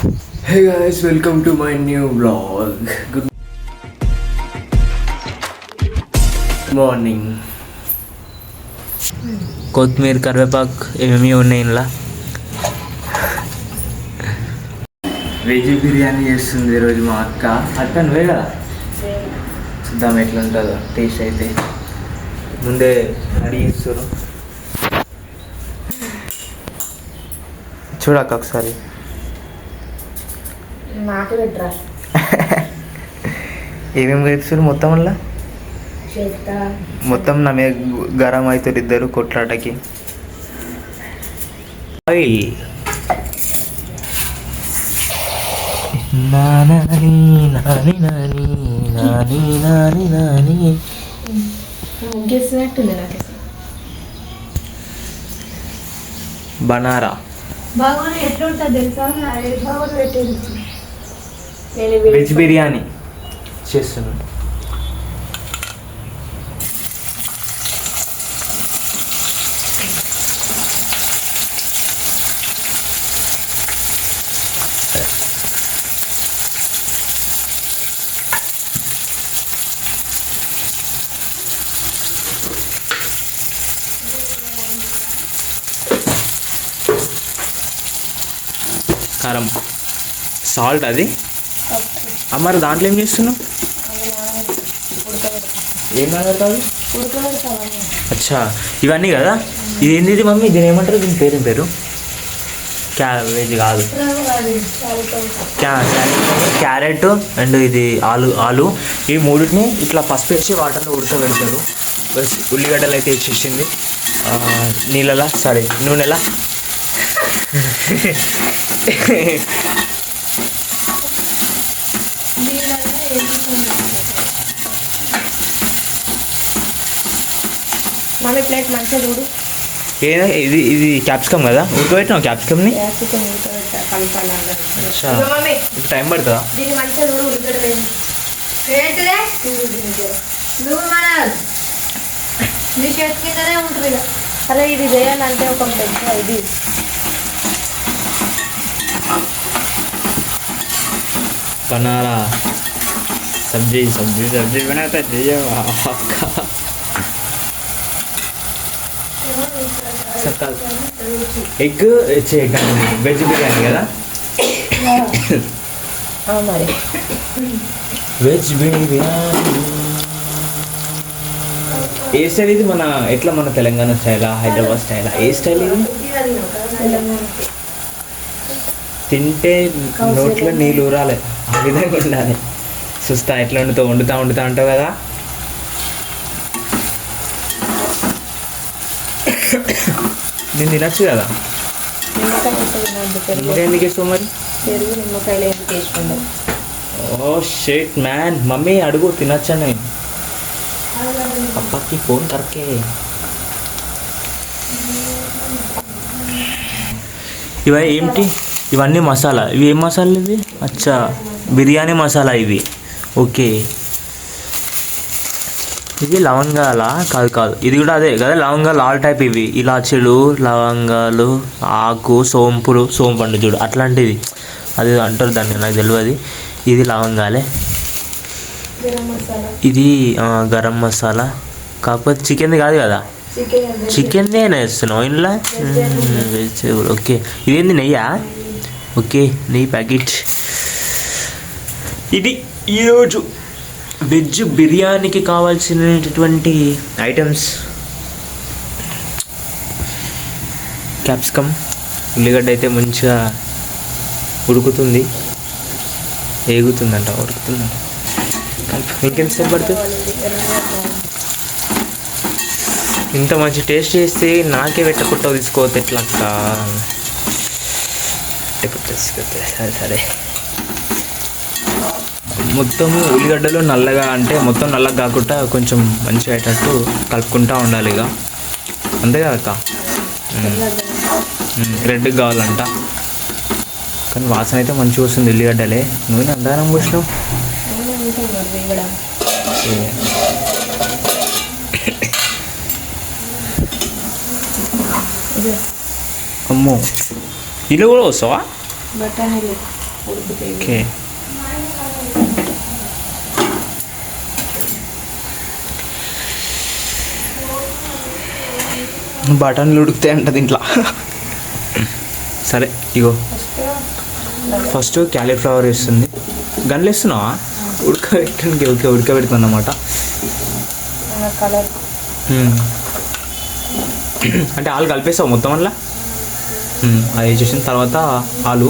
Hey guys, welcome to my new vlog. Good morning. కొత్తిమీర కరివేపాకు ఏమేమి ఉన్నాయి ఇలా. వెజ్ బిర్యానీ చేస్తుంది ఈరోజు మా అక్క. అక్క నువ్వే కదా, చూద్దాం ఎట్లా ఉంటుందో టేస్ట్. అయితే ముందే రెడీ చేస్తారు, చూడక్క ఒకసారి. నాకు పెట్టరా ఏమేమి వేస్తారు మొత్తం వల్ల మొత్తం నా మీద గరం అవుతారు ఇద్దరు కొట్లాటకి. ఆయిల్ బనారా బాగుంది. ఎట్లా ఉంటుంది తెలుసా? బాగుంది పెట్టేది. వెజ్ బిర్యానీ చేస్తున్నాను. కారం, సాల్ట్. అది మరి దాంట్లో ఏం చేస్తున్నావు? ఏం కాదు. అచ్చా, ఇవన్నీ కదా. ఇదేంది ఇది మమ్మీ? దీని ఏమంటారు? దీని పేరు క్యాబేజ్ కాదు, క్యారెట్ అండ్ ఇది ఆలు ఈ మూడింటిని ఇట్లా పసుపు వేసి వాటర్లో ఉడకబెడతారు. బస్ ఉల్లిగడ్డలు అయితే వేసేసింది నీళ్ళలా, సారీ నూనెలా. మమ్మీ ప్లేట్ మంచిగా చూడు. ఏదో ఇది క్యాప్సికమ్ కదా, ఉడకబెట్టినావు క్యాప్సికమ్ని. ఇప్పుడు టైం పడుతుందా? దీన్ని మంచిగా చూడు. ఉడకలేదు మీ చేతి కిందనే ఉంటుంది. అదే ఇది చేయాలంటే ఒక పెద్ద ఇది. बनाना सब्जी बनाता ఎగ్ వెజ్ బిర్యానీ కదా. మరి వెజ్ బిర్యానీ ఏ స్టైల్ ఇది? మన తెలంగాణ స్టైలా, హైదరాబాద్ స్టైలా? ఏ స్టైల్ ఇది? తింటే నోట్లో నీళ్ళు ఊరాలి, ఆ విధంగా ఉండాలి. చూస్తా ఎట్లా వండుతా అంటావు కదా. నేను తినచ్చు కదా. నిమ్మకాయ ఎందుకు వేస్తావు మరి? పెరుగు నిమ్మకాయలు ఎందుకు వేసుకుంటాం? ఓ షేట్ మ్యాన్, మమ్మీ అడుగు తినచ్చా? నేను అప్పకి ఫోన్ కరకే. ఇవి ఏంటి? ఇవన్నీ మసాలా. ఇవి ఏం మసాలా ఇవి? అచ్చా, బిర్యానీ మసాలా ఇవి. ఓకే, ఇది లవంగాలా? కాదు, ఇది కూడా అదే కదా, లవంగాలు ఆల్ టైప్. ఇవి ఇలాచీలు, లవంగాలు, ఆకు, సోంపండు చూడు అట్లాంటిది. అది అంటారు దాన్ని, నాకు తెలియదు. ఇది లవంగాలే. ఇది గరం మసాలా. కాకపోతే చికెన్ది కాదు కదా, చికెన్దే వేస్తున్నావు ఇంట్లో. వెజిటేబుల్. ఓకే, ఇదేంది? నెయ్యా? ఓకే, నెయ్యి ప్యాకెట్. ఇది ఈరోజు వెజ్ బిర్యానీకి కావాల్సినటువంటి ఐటమ్స్. క్యాప్సికమ్, ఉల్లిగడ్డ అయితే మంచిగా ఉడుకుతుందంట. ఇంకెంతసేపు పడుతుంది? ఇంత మంచి టేస్ట్ చేస్తే నాకే పెట్టకుండా తీసుకోవద్దు. ఎట్లా సరే. మొత్తం ఉల్లిగడ్డలు నల్లగా, అంటే మొత్తం నల్లగా కాకుండా కొంచెం మంచిగా అయ్యేటట్టు కలుపుకుంటూ ఉండాలి ఇక. అంతే కదా అక్క? రెడ్గా కావాలంట. కానీ వాసన అయితే మంచిగా వస్తుంది ఉల్లిగడ్డలే. నువ్వు అంతగానం పోసినావు. అమ్మో, ఇల్లు కూడా వస్తావా? బఠానీలు ఉడుకుతాయి. ఓకే. బఠానీలు ఉడుకుతాయి అంట దీంట్లో. సరే ఇగో ఫస్ట్ క్యాలీఫ్లవర్ వేస్తుంది. గన్లు వేస్తున్నావా? ఉడకబెట్టడానికి. ఓకే, ఉడకబెడుతుంది అన్నమాట. కలర్ అంటే ఆలు కలిపేస్తావు మొత్తం అలా. అది వేసేసిన తర్వాత ఆలు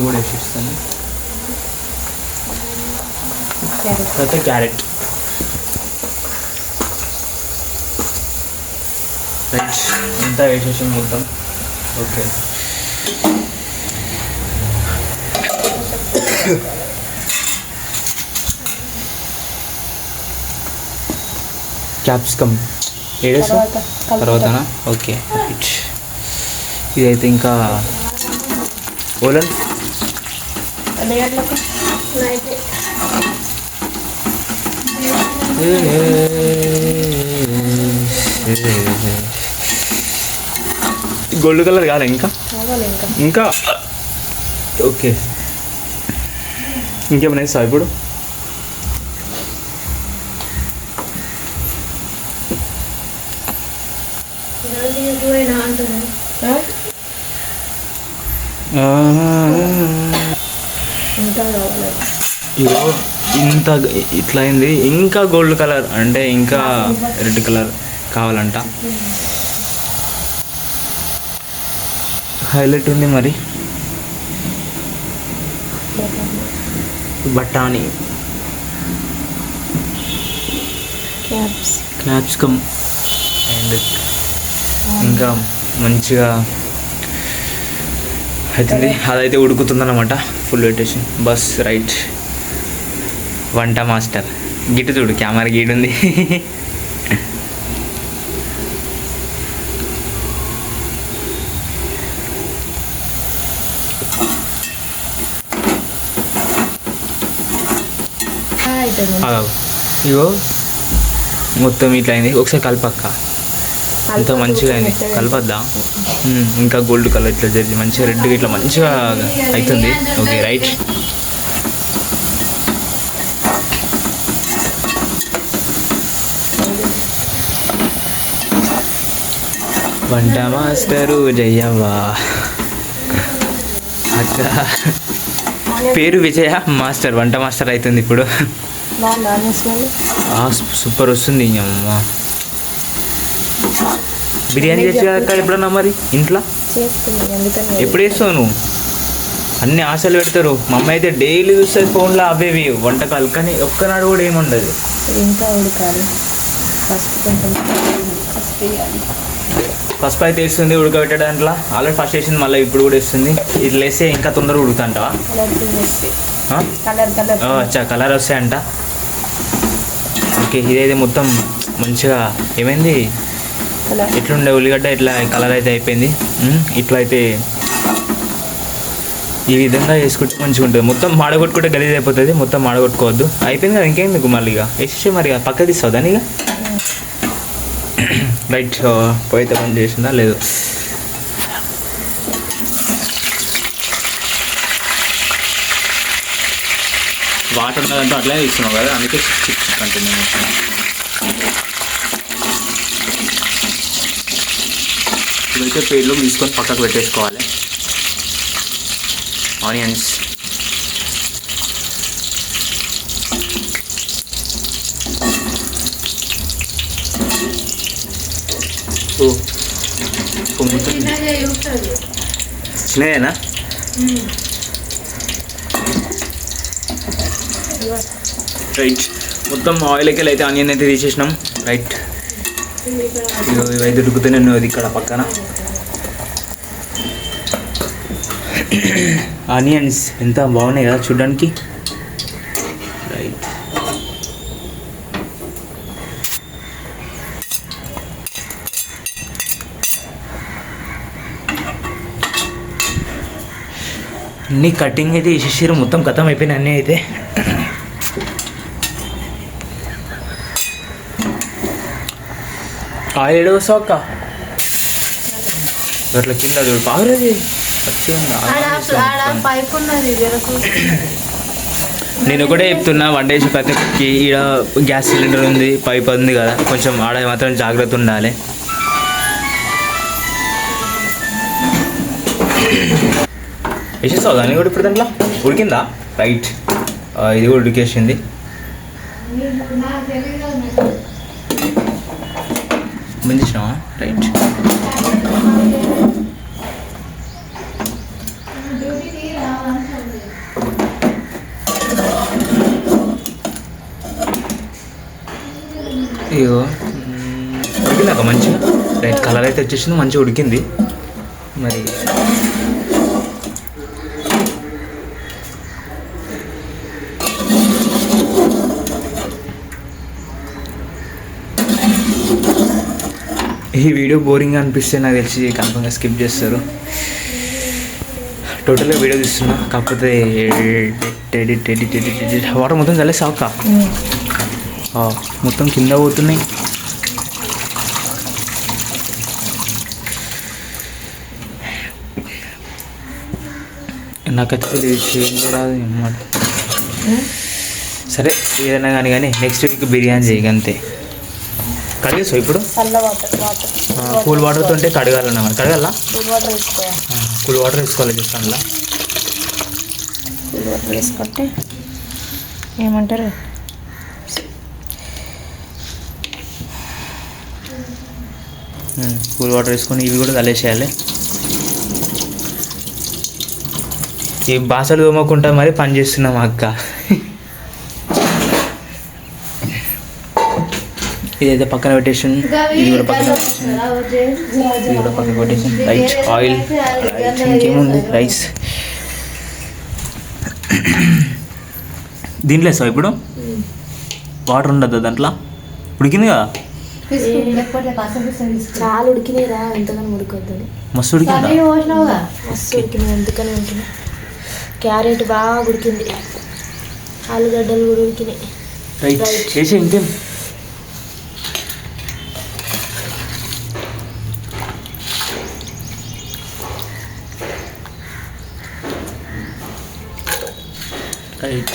కూడా వేసేస్తాను. తర్వాత క్యారెట్. రైట్, అంతా వేసేసాను మొత్తం. ఓకే, క్యాప్సికమ్ ఏడేసా తర్వాతనా? Okay, right. ఇదైతే ఇంకా ఓలన్ గోల్డ్ కలర్ కాదా ఇంకా? ఇంకా ఓకే. ఇంకేమైనా వేస్తావా ఇప్పుడు? ఇగో ఇంత ఇట్లా అయింది. ఇంకా గోల్డ్ కలర్ అంటే ఇంకా రెడ్ కలర్ కావాలంట. హైలైట్ ఉంది మరి. బఠానీ, క్యాప్సికమ్ అండ్ ఇంకా మంచిగా అవుతుంది. అదైతే ఉడుకుతుందన్నమాట ఫుల్ పెట్టేసి. Bus right. వంట మాస్టర్ గిట్టు చూడు, కెమెరా గీడుంది. ఇగో మొత్తం ఇట్లా అయింది. ఒకసారి కలపక్క. అంత మంచిగా అయింది. కలపద్దా? ఇంకా గోల్డ్ కలర్ ఇట్లా జరిగి మంచిగా రెడ్గా ఇట్లా మంచిగా అవుతుంది. Okay, right. వంట మాస్టరు జయ్యవ్వా. అక్క పేరు విజయ, మాస్టర్ వంట మాస్టర్ అవుతుంది ఇప్పుడు. సూపర్ వస్తుంది. అమ్మ బిర్యానీ చేసేదాకా ఎప్పుడన్నా మరి ఇంట్లో ఎప్పుడు వేస్తావు నువ్వు? అన్ని ఆశలు పెడతారు. మా అమ్మ అయితే డైలీ చూస్తుంది ఫోన్లో అవేవి వంటకాలు, కానీ ఒక్కనాడు కూడా ఏముండదు. ఇంకా ఉడకాలి. ఫస్ట్ అయితే వేస్తుంది ఉడకబెట్టడానిలో. ఆల్రెడీ ఫస్ట్ వేసింది, మళ్ళీ ఇప్పుడు కూడా వేస్తుంది. ఇట్లా వేస్తే ఇంకా తొందరగా ఉడుకుతాంటావా? అచ్చా, కలర్ వస్తాయంట. ఓకే, ఇదైతే మొత్తం మంచిగా ఏమైంది, ఎట్లుండే ఉల్లిగడ్డ ఇట్లా కలర్ అయితే అయిపోయింది. ఇట్లా అయితే ఈ విధంగా వేసుకుంటే మంచిగా ఉంటుంది. మొత్తం మాడగొట్టుకుంటే గలీజ్ అయిపోతుంది. మొత్తం మాడగొట్టుకోవద్దు. అయిపోయింది కదా, ఇంకేందుకు మళ్ళీ ఇక వేసేసి మరి పక్క తీస్తావు దాన్ని ఇక. రైట్, పోయితే పని చేసిందా లేదు? వాటర్ ఉన్నదంటే అట్లనే తీస్తున్నావు కదా, అందుకే కంటిన్యూ. ఇదైతే పేర్లు తీసుకొని పక్కకు పెట్టేసుకోవాలి. ఆనియన్స్, చిన్నదేనా? రైట్, మొత్తం ఆయిల్కి అయితే ఆనియన్ అయితే తీసేసినాం. రైట్, ఇవైతే ఉడుకుతూనే ఉన్నది ఇక్కడ పక్కన. ఆనియన్స్ ఎంత బాగున్నాయి కదా చూడడానికి. రైట్, అన్నీ కటింగ్ అయితే వేసేసారు. మొత్తం ఖతం అయిపోయినాయి అన్నీ అయితే. ఆయిల్ ఏడవస్తావు అక్క? అట్లా కింద చూడు పావురేది. పైప్ ఉన్నది నేను కూడా చెప్తున్నా వంట చేసే ప్రతి ఒక్కరికి ఈడ గ్యాస్ సిలిండర్ ఉంది, పైప్ ఉంది కదా, కొంచెం ఆడ మాత్రం జాగ్రత్త ఉండాలి. వేసేస్తావు దాన్ని కూడా ఇప్పుడు దాంట్లో ఉడికిందా? రైట్, ఇది కూడా ఉడికేసింది. మంచినావా? రైట్. అయ్యో ఉడికిందాక మంచిగా. రైట్, కలర్ అయితే వచ్చేసింది, మంచిగా ఉడికింది. మరి ఈ వీడియో బోరింగ్ అనిపిస్తే నాకు తెలిసి కన్ఫర్మ్గా స్కిప్ చేస్తారు. టోటల్గా వీడియో తీస్తున్నా, కాకపోతే వాటర్ మొత్తం కలిసి సాక మొత్తం కింద పోతున్నాయి. నాకైతే రాదు అన్నమాట. సరే ఏదైనా కానీ నెక్స్ట్ వీక్ బిర్యానీ చేయి అంతే. కడిగేస్తావు ఇప్పుడు? కూల్ వాటర్తో ఉంటే కడగాలన్నమాట. కడగాలా? కూల్ వాటర్ వేసుకోవాలి జస్ట్ అందులో. కూల్ వాటర్ వేసుకుంటే ఏమంటారు, కూల్ వాటర్ వేసుకొని ఇవి కూడా కలిసేయాలి. ఈ బాసలు తోమకుండా మరి పని చేస్తున్నాం అక్క. ఇదైతే పక్కన పెట్టేసి, ఇది కూడా పక్కన పెట్టేసి, ఇది కూడా పక్కన పెట్టేసి. రైట్, ఆయిల్, ఇంకేముంది, రైస్ దీంట్లో వేస్తావు ఇప్పుడు? వాటర్ ఉండద్దు దాంట్లో? ఉడికింది కదా? చాలా ఉడికినాయిరా, ఎంతగానో ఉడకొద్దని. మస్తు ఉడికిందా? మస్తు ఉడికినాయి, ఎందుకని ఉడికినాయి. క్యారెట్ బాగా ఉడికింది, ఆలుగడ్డలు కూడా ఉడికినాయి. రైట్, చేసి ఇంకేం. రైట్,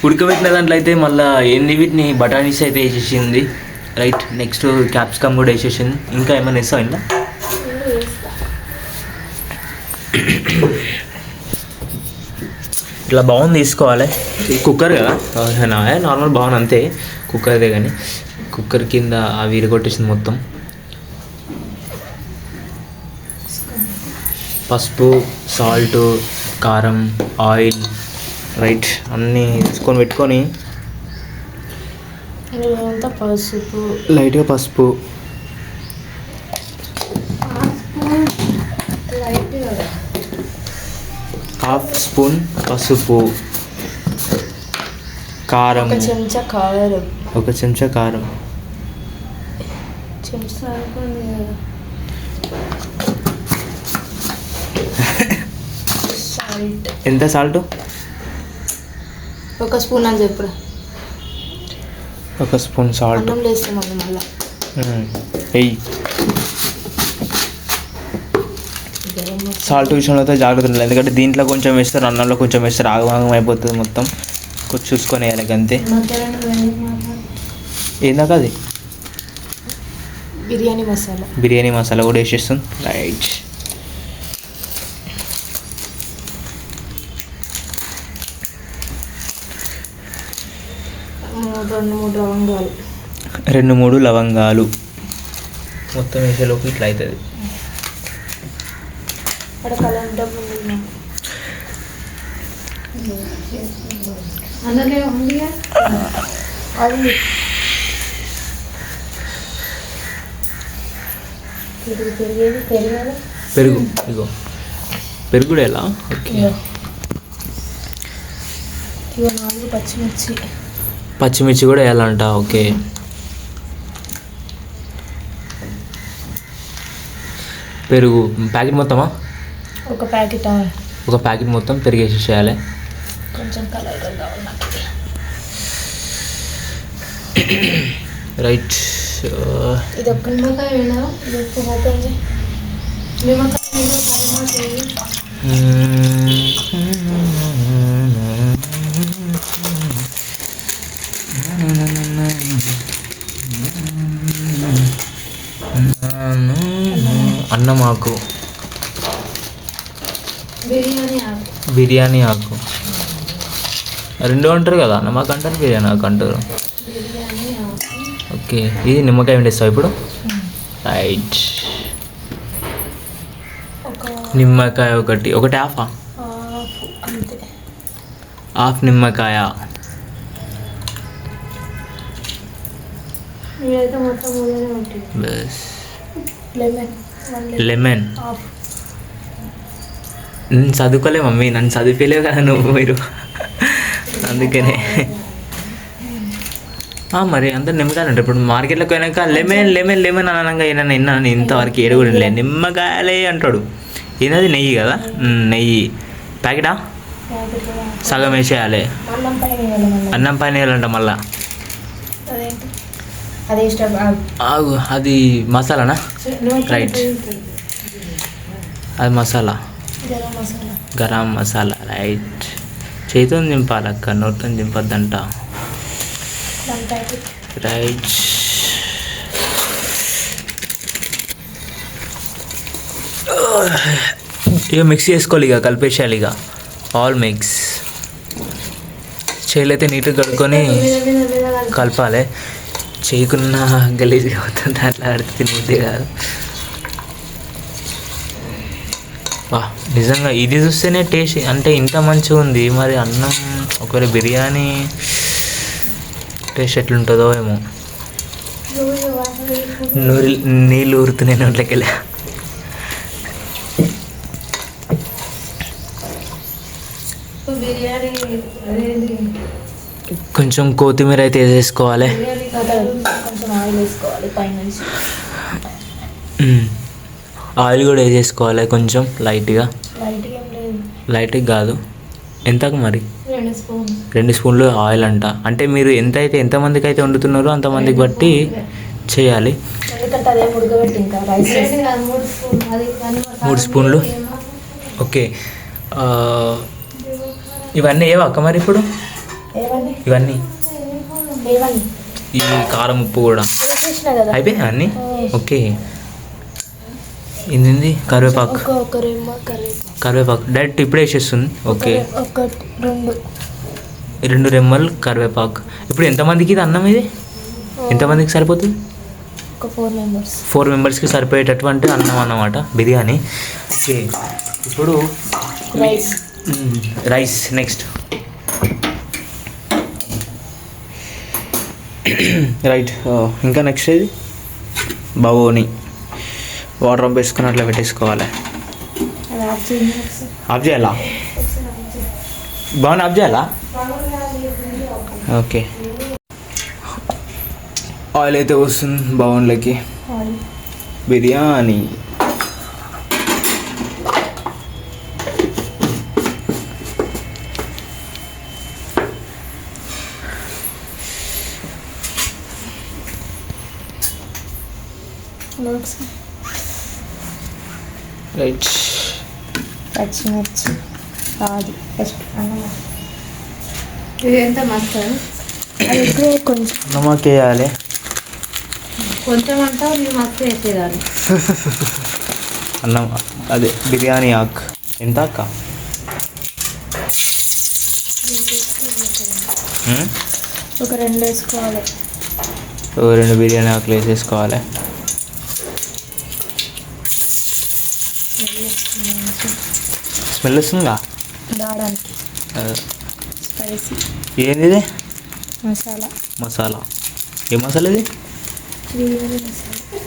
ఉడకబెట్టిన దాంట్లో అయితే మళ్ళీ ఎన్ని వీటిని బఠానీస్ అయితే వేసేసింది. రైట్, నెక్స్ట్ క్యాప్సికమ్ కూడా వేసేసింది. ఇంకా ఏమైనా వేస్తావు ఇంట్లో? ఇట్లా బాగుంది తీసుకోవాలి. కుక్కర్ కదా, నార్మల్ బాగుంది అంతే, కుక్కర్దే. కానీ కుక్కర్ కింద అవి విరగొట్టేసింది మొత్తం. పసుపు, సాల్ట్, కారం, ఆయిల్, రైట్ అన్నీ తీసుకొని పెట్టుకొని పసుపు, లైట్గా పసుపు, హాఫ్ స్పూన్ పసుపు, కారం, ఒక చెంచా కారం, ఒక చెంచా కారం, చెంచా సాల్ట్. ఎంత సాల్ట్? ఒక స్పూన్ అని చెప్పుడు. ఒక స్పూన్ సాల్ట్. అన్నం వేస్తాం మళ్ళీ వెయ్యి. సాల్ట్ విషయంలో అయితే జాగ్రత్త ఉండాలి, ఎందుకంటే దీంట్లో కొంచెం వేస్తారు, అన్నంలో కొంచెం వేస్తారు, ఆగమాగం అయిపోతుంది మొత్తం. కొంచెం చూసుకొని వేయాలి అంతే. ఏందాక అది బిర్యానీ మసాలా, బిర్యానీ మసాలా కూడా వేసేస్తుంది. రైట్, రెండు మూడు లవంగాలు మొత్తం వేసేలోపు ఇట్లా అవుతుంది. పెరుగు ఇగో పెరుగు కూడా ఎలా ఓకే. ఇగో 4 పచ్చిమిర్చి. పచ్చిమిర్చి కూడా వేయాలంట ఓకే. పెరుగు ప్యాకెట్ మొత్తమా? ఒక ప్యాకెట్. ఒక ప్యాకెట్ మొత్తం పెరుగు వేసేసేయాలి. కొంచెం కలర్ కావాలి నాకు. రైట్. ఇది ఒక్క నిమ్మకాయ వేనా? ఇది ఉప్పు పోతుంది. నిమ్మకాయ మీద పరిమాణం. అన్నం ఆకు, బిర్యానీ ఆకు రెండు అంటారు కదా, అన్నమాకు అంటారు బిర్యానీ ఆకు అంటారు. ఓకే ఇది నిమ్మకాయ వండేస్తావు ఇప్పుడు. రైట్. నిమ్మకాయ ఒకటి హాఫ్ హాఫ్ నిమ్మకాయ. బస్. లెమన్. నేను చదువుకోలే మమ్మీ, నన్ను చదివిపోలేవు కదా నువ్వు మీరు, అందుకనే. మరి అందరు నిమ్మకాయలు ఉంటాయి. ఇప్పుడు మార్కెట్లోకి పోయినాక లెమన్ లెమన్ లెమన్ అనగా ఏదైనా విన్నాను, ఇంతవరకు ఎరుగులే నిమ్మకాయలే అంటాడు. ఏదది నెయ్యి కదా, నెయ్యి ప్యాకెటా? సగం వేసేయాలి. అన్నం పైన వేయాలంట మళ్ళా. అది మసాలానా? రైట్, అది మసాలా, గరం మసాలా. రైట్. చేతితో దింపాలక్క, నోటితో దింపద్దంట. రైట్. ఇక మిక్స్ చేసుకోవాలి, ఇక కలిపేసేయాలి, ఇక ఆల్ మిక్స్. చేయలైతే నీట్గా కడుక్కొని కలపాలి. చేయకున్నా గలీజ్గా అవుతుంది, అట్లా ఆడితే తినబుద్ధి కాదు. నిజంగా ఇది చూస్తేనే టేస్ట్ అంటే ఇంత మంచిగా ఉంది. మరి అన్నం ఒకవేళ బిర్యానీ టేస్ట్ ఎట్లుంటుందో ఏమో. నీళ్ళు ఊరుతున్నాయి నోట్లోకి వెళ్ళి. కొంచెం కొత్తిమీర అయితే వేసేసుకోవాలి. ఆయిల్ కూడా వేసేసుకోవాలి కొంచెం లైట్గా. లైట్గా కాదు, ఎంతకు మరి 2 స్పూన్లు ఆయిల్ అంట. అంటే మీరు ఎంతమందికి అయితే వండుతున్నారో అంతమందికి బట్టి చేయాలి. 3 స్పూన్లు. ఓకే. ఇవన్నీ ఏవా అక్క మరి ఇప్పుడు? ఇవన్నీ ఈ కారం ఉప్పు కూడా అయిపోయినాయి అన్నీ. ఓకే. ఇది కరివేపాకు. కరివేపాకు డైరెక్ట్ ఇప్పుడే వేసేస్తుంది. ఓకే. 2 రెమ్మలు కరివేపాకు. ఇప్పుడు ఎంతమందికి ఇది అన్నం? ఇది ఎంతమందికి సరిపోతుంది? 4 మెంబర్స్కి సరిపోయేటటువంటి అన్నం అన్నమాట బిర్యానీ. ఓకే. ఇప్పుడు రైస్ నెక్స్ట్. రైట్. ఇంకా నెక్స్ట్ ఇది బగోని. వాటర్ పంప్ వేసుకుని అట్లా పెట్టేసుకోవాలి. ఆఫ్ చేయాలా? బాగుంది, ఆఫ్ చేయాలా? ఓకే. ఆయిల్ అయితే వస్తుంది బౌన్లోకి. బిర్యానీ రైట్. పచ్చిమిర్చి కాదు ఫస్ట్ ఇది ఎంత మసాలా అది ఎక్కువ కొంచెం నమక్ వేయాలి. కొంచెం అంతా మీరు మస్తు వేసేయాలి. అన్నం అదే బిర్యానీ ఆకు ఎంత అక్క? ఒక 2 వేసుకోవాలి. 2 బిర్యానీ ఆకులు వేసేసుకోవాలి. స్మెల్ వస్తుందా? దాడానికి స్పైసీ. ఏంది మసాలా? మసాలా ఏ మసాలా ఇది? బిర్యానీ మసాలా.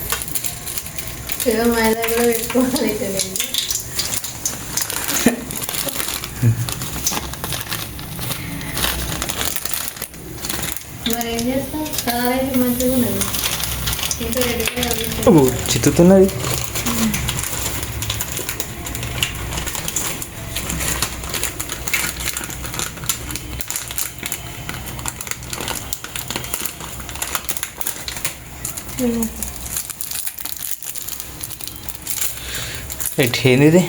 ఏదో మైదా కూడా పెట్టుకోవాలి అయితే నేను. మరి ఏం చేస్తాం? కలర్ అయితే మంచిగా ఉన్నది. ఇంకా రెడీగా చిత్తుతున్నది. ఏంది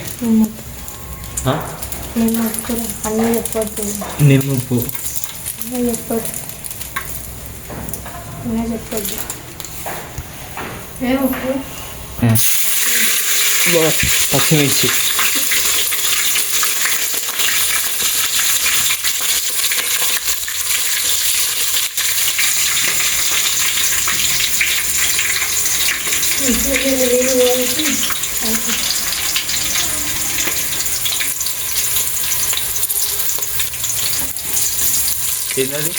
అన్నీ చెప్పొద్దు, నిమ్మప్పు అన్నీ చెప్పొద్దు, అన్నీ చెప్పొద్దు. ఏమప్పు? పచ్చిమిర్చి ఏంటది?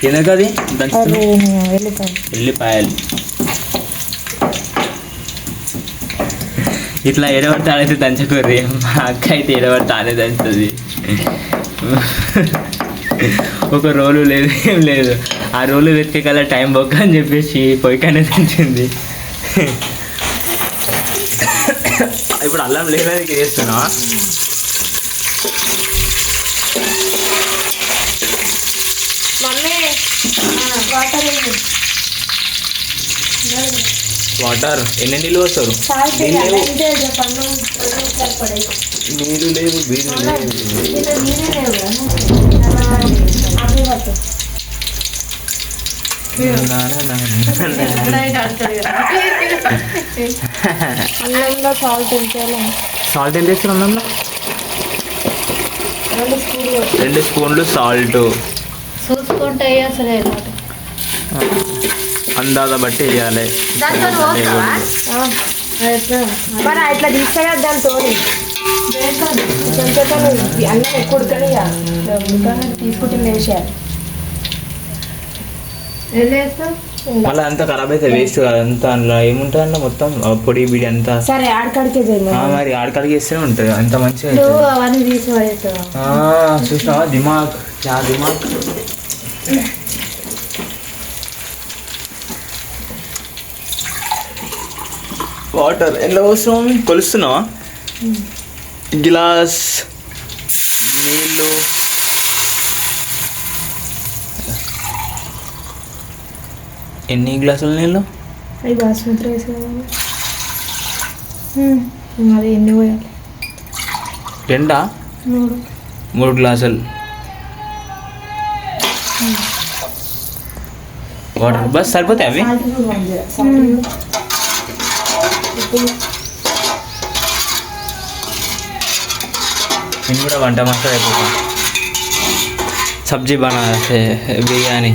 ఎందుకది ఎల్లిపాయలు ఇట్లా ఎడబడితే ఆడైతే దంచకూర్రి. మా అక్క అయితే ఎడబడితే ఆడే దంచుతుంది. ఒక రోలు లేదు, ఏం లేదు. ఆ రోలు వెతికే కల్లా టైం బొక్క అని చెప్పేసి పొయ్యికనే దంచింది. ఇప్పుడు అల్లం లేదని చేస్తున్నా. వాటర్ ఎన్ని నీళ్ళు వస్తారు? నీళ్ళు లేదు, బీరు అన్నంలో సాల్ట్ వేయాలి. సాల్ట్ ఎంత వేస్తారు అన్నంలో? 2 స్పూన్లు సాల్ట్. చూసుకుంటే అసలు అందాజ బట్టి వేయాలి. మరి ఇట్లా తీసుకెళ్ళి దాంతో అన్నం ఎక్కువ ఉడకని తీసుకుంటే వేసేయాలి. మళ్ళీ అంతా ఖరాబ్ అయితే వేస్ట్ కదా. అంతా అందులో ఏముంటుంది అన్న మొత్తం పొడి బిడి అంతా. సరే ఆడకాడికే మరి ఆడకాడికి వేస్తేనే ఉంటుంది అంత మంచిగా. అవన్నీ తీసి చూసినావా దిమాగ్ దిమాగ్. వాటర్ ఎలా వస్తున్నావు? కొలుస్తున్నావా? గ్లాస్ నీళ్ళు ఎన్ని గ్లాసులు నీళ్ళు? అవి బాస్మతి రైస్ అది ఎన్ని పోయాలి? 3 గ్లాసులు వాటర్ బస్ సరిపోతాయి అవి. నేను కూడా వంట మాస్టర్ అయిపోతా. సబ్జీ బనా బిర్యానీ.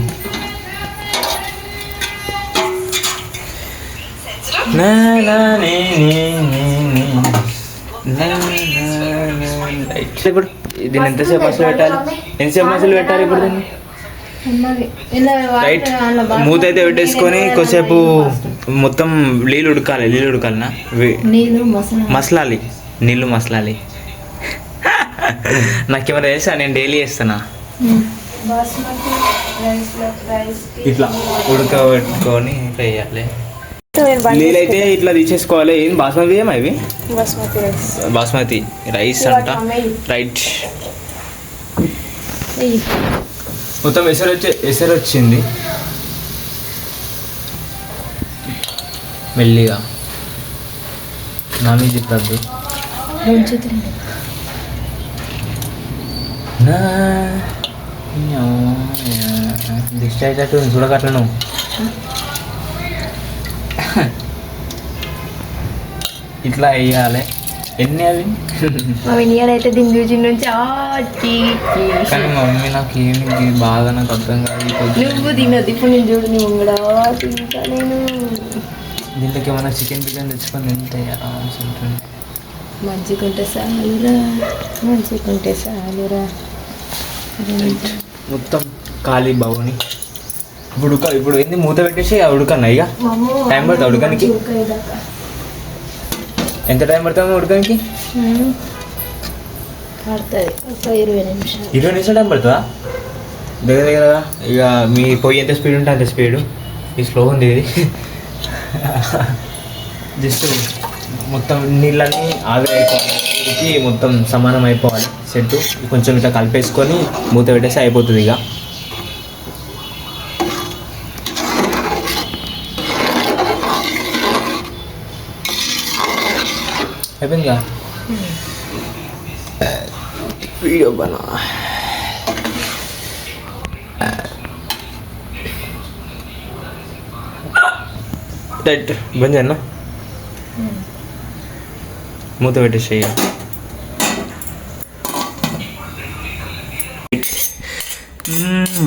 ఇప్పుడు దీన్ని ఎంతసేపు మసాలా పెట్టాలి? ఎంతసేపు మసాలా పెట్టాలి ఇప్పుడు దీన్ని? రైట్. మూత అయితే పెట్టేసుకొని కొద్దిసేపు మొత్తం నీళ్ళు ఉడకాలినా మసలాలి. నీళ్ళు మసలాలి. నాకేమైనా తెలుసా? నేను డైలీ చేస్తానా ఇట్లా ఉడకబెట్టుకొని ఇట్లా వేయాలి. నీళ్ళైతే ఇట్లా తీసేసుకోవాలి. ఏం బాస్మతి ఏమా ఇవి? బాస్మతి రైస్ అంట. రైట్. మొత్తం ఎసరు వచ్చింది మెల్లిగా. నా మీద చెప్పద్దు. దిష్టి అయ్యేటట్టు చూడకట్లను. ఇట్లా వేయాలి. ఎన్ని అవి అయితే దీని రుచి నుంచి కానీ మమ్మీ నాకు ఏమి బాగా నాకు అర్థం కాదు. నువ్వు తినదు ఇప్పుడు నేను చూడు. నువ్వు కూడా తింటా. నేను దీంట్లోకి ఏమైనా చికెన్ బిర్యానీ తెచ్చుకొని తింటే ఉంటుంది. మంచిగుంటే చాలురా. మొత్తం ఖాళీ బాగుని ఇప్పుడు ఏంది మూత పెట్టేసి ఉడకన్నా ఇక టైం పడుతుంది ఉడకనికి. ఎంత టైం పడుతుంది ఉడకనికి? పడుతుంది ఒక 20 నిమిషాలు. 20 నిమిషాలు టైం పడుతుందా? దగ్గర దగ్గర ఇక మీ పొయ్యి ఎంత స్పీడ్ ఉంటే అంత స్పీడు. ఇది స్లో ఉంది ఇది. జస్ట్ మొత్తం నీళ్ళన్నీ ఆవిరైపోవాలి, ఉడికి మొత్తం సమానం అయిపోవాలి సెట్. కొంచెం ఇట్లా కలిపేసుకొని మూత పెట్టేసి అయిపోతుంది ఇక. అయిపోయిందిగా వీడియో బనా. రైట్ బంద్ చేయన్నా, మూత పెట్టేసి.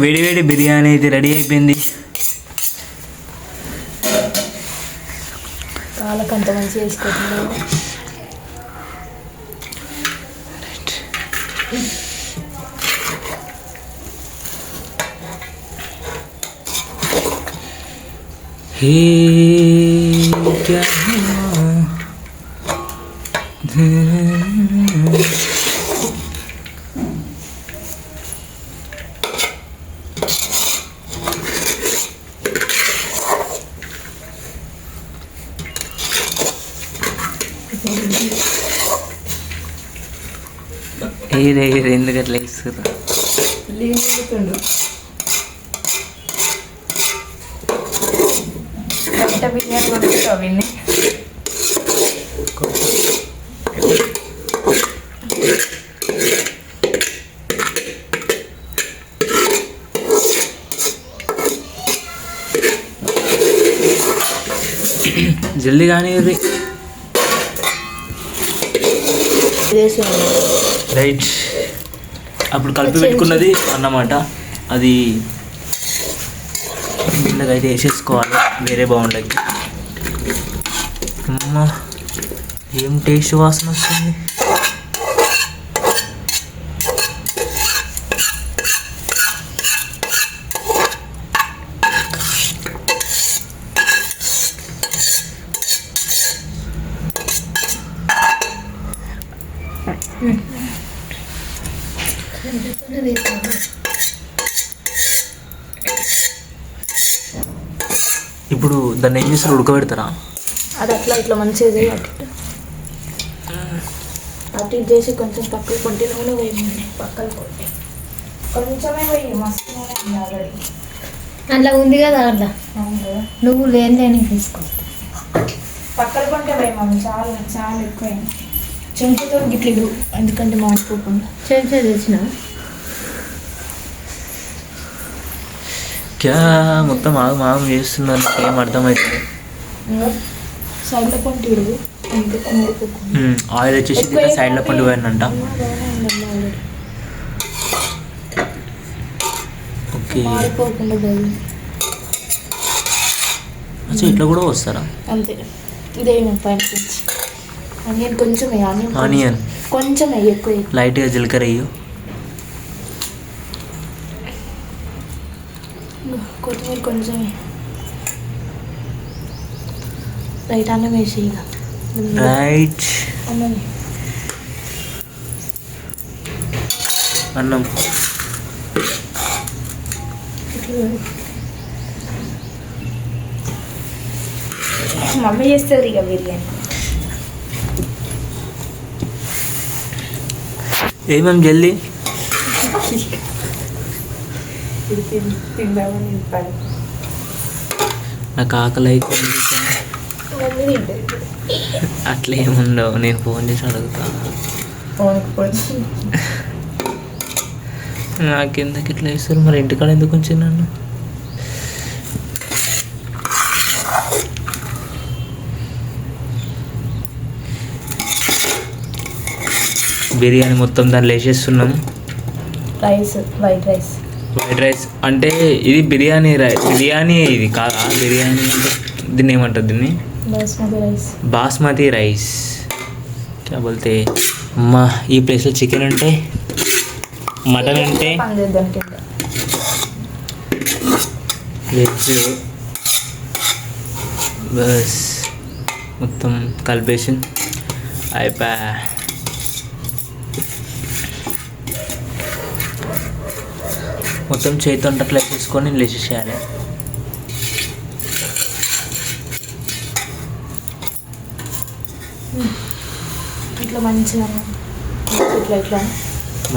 వేడి వేడి బిర్యానీ అయితే రెడీ అయిపోయింది. వాళ్ళకంత మంచిగా వేసుకోవట్లేదు. हे क्या ఎందుకు అట్లా ఇస్తారు? బిర్యానీ కొడుతావు విన్ని. జల్దీ కానీ రైట్. అప్పుడు కలిపి పెట్టుకున్నది అన్నమాట, అది బిల్లగా అయితే వేసేసుకోవాలి వేరే బాగుండకి. అమ్మ ఏం టేస్ట్ వాసన వస్తుంది. ఇప్పుడు దాన్ని ఏం చేస్తారు, ఉడకబెడతారా? అది అట్లా ఇట్లా మంచిగా చేయి, అటు ఇటు చేసి కొంచెం పక్కకు కొంటే నూనె వేయమండి, పక్కన కొట్టి కొంచెమే వేయి. మస్తు నూనె ఉంది ఆల్రెడీ అట్లా ఉంది కదా. అట్లా నువ్వు లేని తీసుకో, పక్కన కొంటే వేయమని. చాలా చాలా ఎక్కువైంది. చెంచాతో గిట్లిడు, ఎందుకంటే మాడిపోకుండా. చెంచా తెచ్చిన క్యా మొత్తం ఆగం చేస్తున్నారు, ఏం అర్థమవుతుంది. సైడ్లో పంటి ఆయిల్ వచ్చేసి సైడ్లో పండు పోయినంట. ఓకే, అచ్చా ఇట్లా కూడా వస్తారా? అంతే. ఇదేమో పైన ఆనియన్ కొంచెం వేయాలి. ఆనియన్ కొంచెం వేయి, ఎక్కువ లైట్గా జీలకర్ర వేయు. కొత్తిమీర కొంచెం రైట్ అన్నం వేసి ఇక రైట్ అన్నం మమ్మీ చేస్తుంది ఇక బిర్యానీ. ఏమేమి జల్దీ తిందామని నాకు ఆకలి అయిపోయింది. అట్లా ఏముండవు, నేను ఫోన్ చేసి అడుగుతాను. నాకెందుకు ఇట్లా వేస్తారు మరి? ఇంటికాడ ఎందుకు వచ్చి నన్ను? బిర్యానీ మొత్తం దాంట్లో వేసేస్తున్నాం. Rice, white rice. White rice అంటే ఇది బిర్యానీ బిర్యానీ ఇది కాదా? బిర్యానీ అంటే దీన్ని ఏమంటారు? దీన్ని బాస్మతి రైస్. బాస్మతి రైస్ కాబోతే అమ్మా. ఈ ప్లేస్లో చికెన్ ఉంటే, మటన్ ఉంటే వెజ్ బస్ మొత్తం కలిపేసి అయిపోయా. మొత్తం చేతితో అట్లా తీసుకొని లేచేసేయాలి. ఇట్లా మంచిగా ఇట్లా ఇట్లా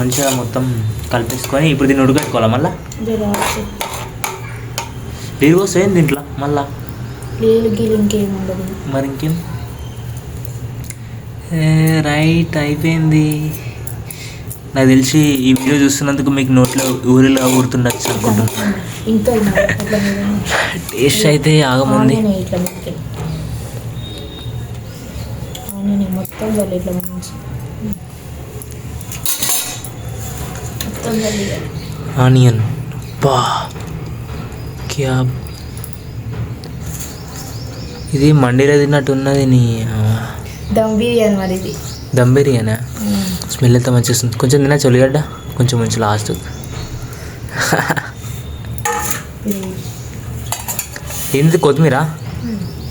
మంచిగా మొత్తం కలిపేసుకొని ఇప్పుడు దీన్ని ఉడకట్టుకోవాలా మళ్ళీ. నీరు వస్తాయి దీంట్లో మళ్ళా. నీళ్ళు ఇంకేం ఉండదు మరి ఇంకేం. రైట్ అయిపోయింది. నాకు తెలిసి ఈ వీడియో చూస్తున్నందుకు మీకు నోట్లో ఊరిలో ఊరుతుండొచ్చు అనుకుంటున్నాను. ఇంకా టేస్ట్ అయితే ఆగముంది. ఇట్లా మొత్తం చల్లి ఇట్లా మంచి మొత్తం చల్లి ఆనియన్ బా క్యా ఇది మండీలో తిన్నట్టు ఉన్నది. నీ దమ్ బిర్యానీ మరి ఇది. దమ్ బిర్యానా? స్మెల్ ఎంత మంచిగా వస్తుంది. కొంచెం తిన్నా చొలిగడ్డ కొంచెం మంచి లాస్ట్. ఏంది కొత్తిమీర?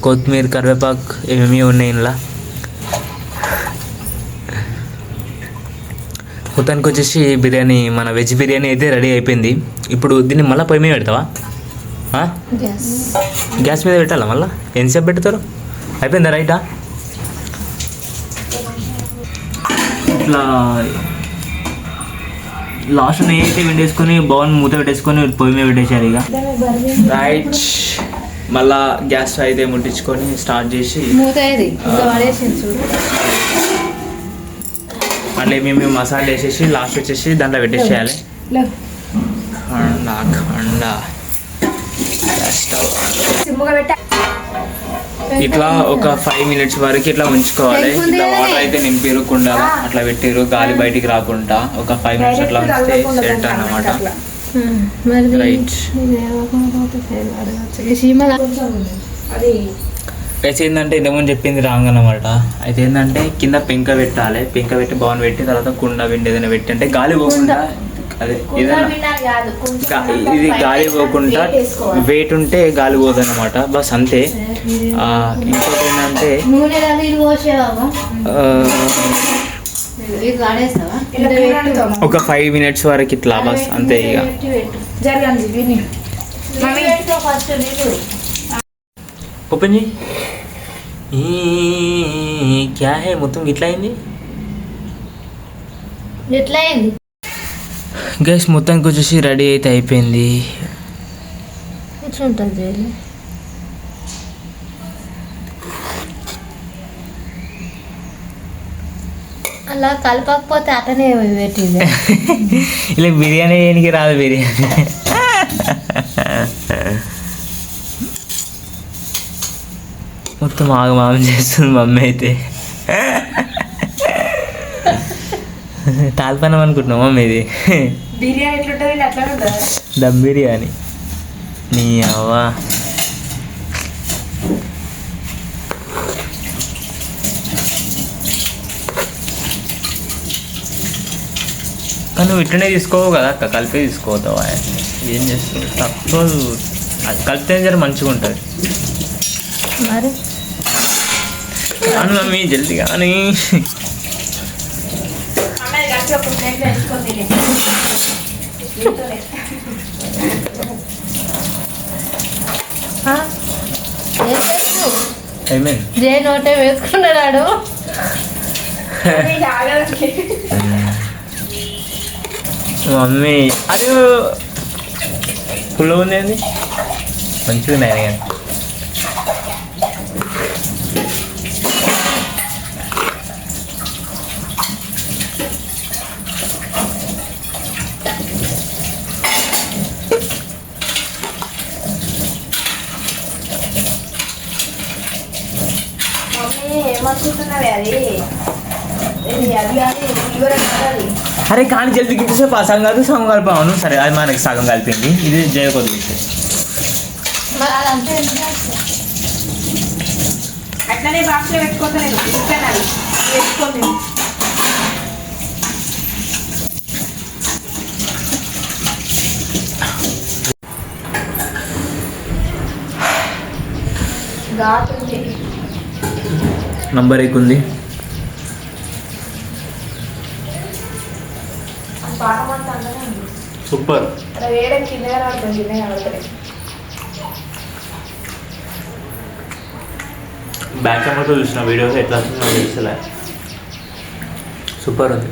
కొత్తిమీర కరివేపాకు ఏమేమి ఉన్నాయి ఇందులో. మొత్తానికి వచ్చేసి బిర్యానీ మన వెజ్ బిర్యానీ అయితే రెడీ అయిపోయింది. ఇప్పుడు దీన్ని మళ్ళీ పొయ్యి మీద పెడతావా? గ్యాస్ మీద పెట్టాలా మళ్ళీ? ఎంతసేపు పెడతారు? అయిపోయిందా రైటా? ఇట్లా లాస్ట్ నెయ్యి అయితే పెట్టేసుకొని బౌల్ మూత పెట్టేసుకొని పొయ్యి మీద పెట్టేసారు ఇక. రైట్ మళ్ళా గ్యాస్ అయితే ముట్టించుకొని స్టార్ట్ చేసి మళ్ళీ మేము మసాలా వేసేసి లాస్ట్ వచ్చేసి దాంట్లో పెట్టేసేయాలి. ఇట్లా ఒక 5 minutes వరకు ఇట్లా ఉంచుకోవాలి. ఇట్లా వాటర్ అయితే నింపిరు కుండలో అట్లా పెట్టిరు, గాలి బయటికి రాకుండా ఒక 5 minutes అట్లా ఉంచితే సెట్ అన్నమాట. రైట్ అయితే ఏంటంటే ఇంతకుముందు చెప్పింది రాంగ్ అన్నమాట. అయితే ఏంటంటే కింద పెంక పెట్టాలి, పెంక పెట్టి బౌన్ పెట్టి తర్వాత కుండ విండి ఏదైనా పెట్టి అంటే గాలి పోకుండా, అదే ఏదైనా ఇది గాలి పోకుండా వెయిట్ ఉంటే గాలి పోదు అనమాట. బస్ అంతే. ఇంకోటి ఏంటంటే ఒక 5 minutes వరకు ఇట్లా బస్ అంతే ఇక. ఓపెన్ చేయి. క్యా హే మొత్తం ఇట్లా అయింది. ఎట్లా అయింది గైస్? మొత్తానికి వచ్చేసి రెడీ అయితే అయిపోయింది. ఎట్లా ఉంటుంది అలా కలపకపోతే అటనే పెట్టింది. ఇలా బిర్యానీ చేయడానికి రాదు. బిర్యానీ మొత్తం ఆగమాగం చేస్తుంది మమ్మీ అయితే. తాల్పనం అనుకుంటున్నాం మమ్మీ ఇది. బిర్యానీ ఎట్లుంటుంది అట్లా ఉంటుంది. దమ్ బిర్యానీ నీ అవ్వా. కానీ నువ్వు ఇట్లనే తీసుకోవు కదా అక్క, కలిపే తీసుకోవద్దావా? ఏం చేస్తావు? తక్కువ కలిపితే జర మంచిగా ఉంటుంది మరి. కానీ మమ్మీ జల్దీ కానీ జే నోటే వేసుకున్నాడు. మమ్మీ అది పుల్ల ఉంది, అది మంచిగా ఉన్నాయి కానీ. అరే కానీ జల్దీ గిట్టేసేపు ఆ సగం కలిపి సగం కలిపాను. సరే అది మనకి సగం కలిపింది, ఇది చేయకూడదు. అట్లనే బాక్స్లో పెట్టుకోలేదు పెట్టుకోండి. ఘాట్ ఉంది. నంబర్ ఉంది. పాట మాత్రం అంటనే ఉంది. సూపర్. అలా వేరే కిందగా ఆడుతుంది, కిందగా ఆడుతుంది. బ్యాక్ కెమెరాతో చూసిన వీడియోస్ ఎట్లా వస్తుందో తెలుసులే. సూపర్ ఉంది.